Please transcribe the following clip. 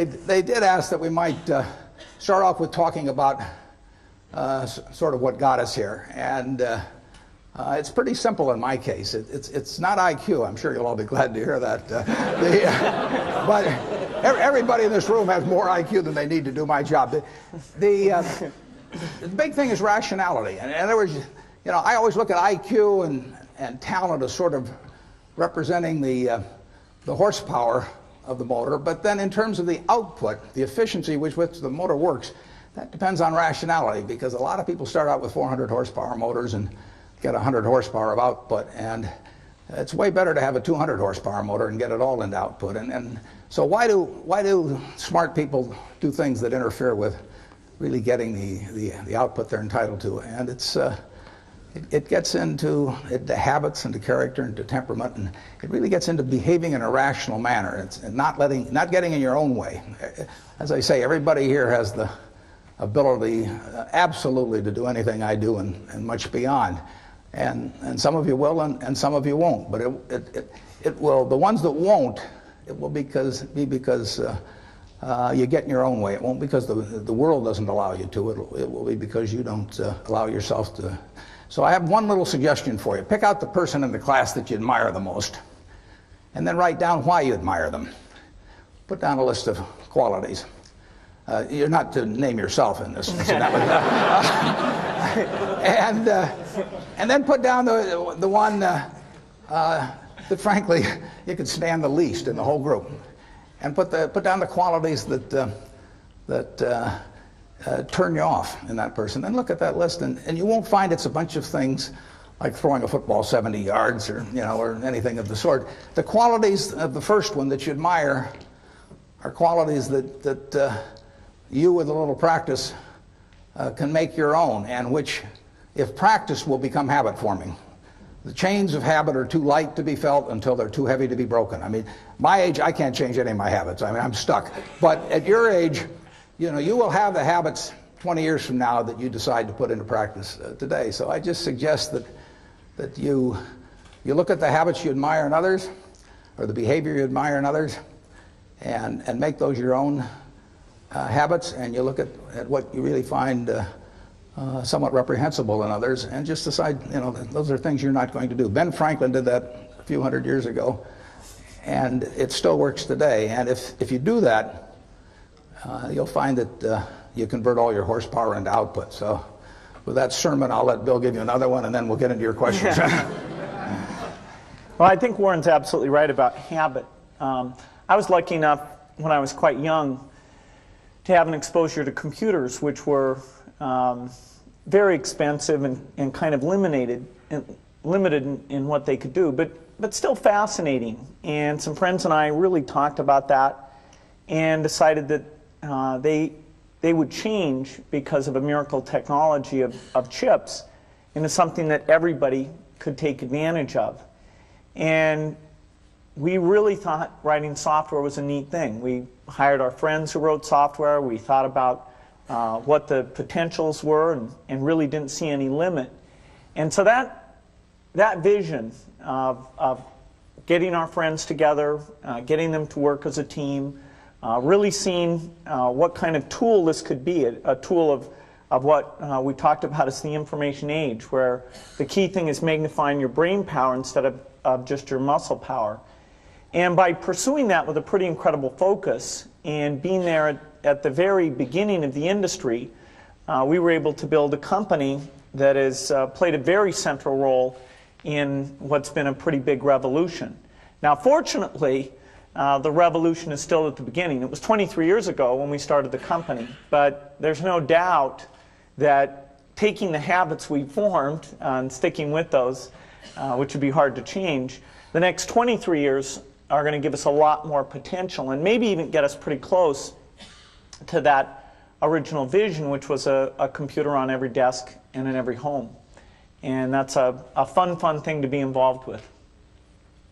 They did ask that we might start off with talking about sort of what got us here. And it's pretty simple in my case. It's not IQ. I'm sure you'll all be glad to hear that. But everybody in this room has more IQ than they need to do my job. The big thing is rationality. And in other words, you know, I always look at IQ and talent as sort of representing the horsepower of the motor, but then in terms of the output, the efficiency with which the motor works, that depends on rationality, because a lot of people start out with 400 horsepower motors and get 100 horsepower of output, and it's way better to have a 200 horsepower motor and get it all into output. And so why do smart people do things that interfere with really getting the output they're entitled to? And it gets into habits, into character, into temperament, and it really gets into behaving in a rational manner. It's not getting in your own way. As I say, everybody here has the ability, absolutely, to do anything I do and much beyond. And some of you will, and some of you won't. But it will. The ones that won't, it will be because you get in your own way. It won't because the world doesn't allow you to. It will be because you don't allow yourself to. So I have one little suggestion for you. Pick out the person in the class that you admire the most, and then write down why you admire them. Put down a list of qualities. You're not to name yourself in this. And then put down the one that, frankly, you could stand the least in the whole group. And put down the qualities that turn you off in that person. Then look at that list, and you won't find it's a bunch of things like throwing a football 70 yards or anything of the sort. The qualities of the first one that you admire are qualities that you, with a little practice, can make your own, and which, if practiced, will become habit forming. The chains of habit are too light to be felt until they're too heavy to be broken. I mean, my age, I can't change any of my habits. I mean, I'm stuck. But at your age, you will have the habits 20 years from now that you decide to put into practice today. So I just suggest that you look at the habits you admire in others, or the behavior you admire in others, and make those your own habits, and you look at what you really find somewhat reprehensible in others, and just decide, that those are things you're not going to do. Ben Franklin did that a few hundred years ago, and it still works today. And if you do that, you'll find that you convert all your horsepower into output. So with that sermon, I'll let Bill give you another one, and then we'll get into your questions. Well, I think Warren's absolutely right about habit. I was lucky enough when I was quite young to have an exposure to computers, which were very expensive and kind of limited in what they could do, but still fascinating. And some friends and I really talked about that and decided that they would change because of a miracle technology of chips into something that everybody could take advantage of. And we really thought writing software was a neat thing. We hired our friends who wrote software. We thought about what the potentials were and really didn't see any limit. And so that vision of getting our friends together, getting them to work as a team, really seeing what kind of tool this could be, a tool of what we talked about as the information age, where the key thing is magnifying your brain power instead of just your muscle power. And by pursuing that with a pretty incredible focus and being there at the very beginning of the industry, we were able to build a company that has played a very central role in what's been a pretty big revolution. Now, fortunately, the revolution is still at the beginning. It was 23 years ago when we started the company, but there's no doubt that taking the habits we formed and sticking with those, which would be hard to change, the next 23 years are going to give us a lot more potential and maybe even get us pretty close to that original vision, which was a computer on every desk and in every home. And that's a fun thing to be involved with.